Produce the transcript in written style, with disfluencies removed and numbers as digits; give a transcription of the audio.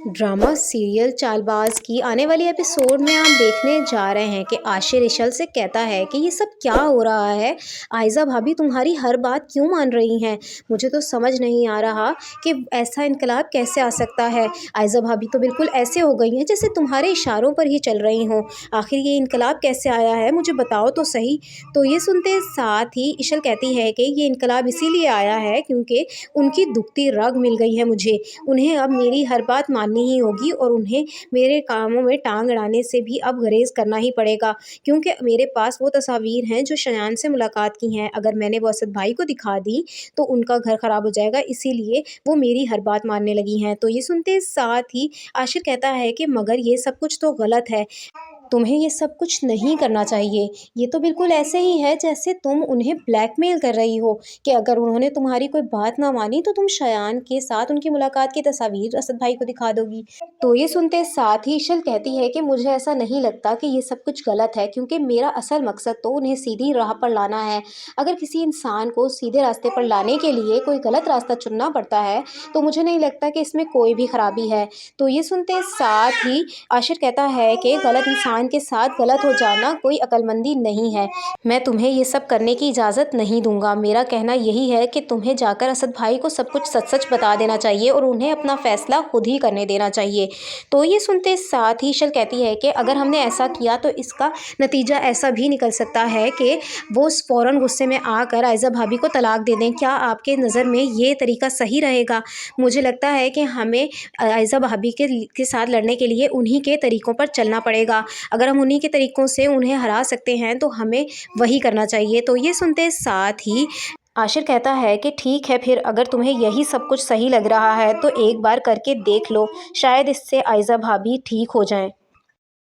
Drama serial Chaalbaaz की आने वाली एपिसोड में हम देखने जा रहे हैं कि आशिर इशल से कहता है कि ये सब क्या हो रहा है। आयज़ा भाभी तुम्हारी हर बात क्यों मान रही हैं? मुझे तो समझ नहीं आ रहा कि ऐसा इनकलाब कैसे आ सकता है। आयज़ा भाभी तो बिल्कुल ऐसे हो गई हैं जैसे तुम्हारे इशारों पर ही चल रही हों। आखिर ये इनकलाब कैसे आया है, मुझे बताओ तो सही। तो ये सुनते साथ ही इशल कहती है कि ये इनकलाब इसीलिए आया है क्योंकि उनकी दुखती रग मिल गई है मुझे। उन्हें अब मेरी हर बात माननी ही होगी और उन्हें मेरे कामों में टांग अड़ाने से भी अब गुरेज करना ही पड़ेगा, क्योंकि मेरे पास वो तस्वीर हैं जो शयान से मुलाकात की हैं। अगर मैंने वो असद भाई को दिखा दी तो उनका घर ख़राब हो जाएगा, इसीलिए वो मेरी हर बात मानने लगी हैं। तो ये सुनते साथ ही आशिर कहता है कि मगर ये सब कुछ तो गलत है, तुम्हें ये सब कुछ नहीं करना चाहिए। ये तो बिल्कुल ऐसे ही है जैसे तुम उन्हें ब्लैकमेल कर रही हो कि अगर उन्होंने तुम्हारी कोई बात ना मानी तो तुम शयान के साथ उनकी मुलाकात की तस्वीर असद भाई को दिखा दोगी। तो ये सुनते साथ ही इशल कहती है कि मुझे ऐसा नहीं लगता कि ये सब कुछ गलत है, क्योंकि मेरा असल मकसद तो उन्हें सीधी राह पर लाना है। अगर किसी इंसान को सीधे रास्ते पर लाने के लिए कोई गलत रास्ता चुनना पड़ता है तो मुझे नहीं लगता कि इसमें कोई भी खराबी है। तो ये सुनते साथ ही आशिर कहता है कि गलत इंसान के साथ गलत हो जाना कोई अक्लमंदी नहीं है। मैं तुम्हें ये सब करने की इजाज़त नहीं दूंगा। मेरा कहना यही है कि तुम्हें जाकर असद भाई को सब कुछ सच सच बता देना चाहिए और उन्हें अपना फ़ैसला खुद ही करने देना चाहिए। तो ये सुनते साथ ही इशल कहती है कि अगर हमने ऐसा किया तो इसका नतीजा ऐसा भी निकल सकता है कि वो फ़ौरन गुस्से में आकर आयज़ा भाभी को तलाक दे दें। क्या आपके नज़र में ये तरीका सही रहेगा? मुझे लगता है कि हमें आयज़ा भाभी के साथ लड़ने के लिए उन्हीं के तरीक़ों पर चलना पड़ेगा। अगर हम उन्हीं के तरीक़ों से उन्हें हरा सकते हैं तो हमें वही करना चाहिए। तो ये सुनते साथ ही आशिर कहता है कि ठीक है, फिर अगर तुम्हें यही सब कुछ सही लग रहा है तो एक बार करके देख लो, शायद इससे आयज़ा भाभी ठीक हो जाएं।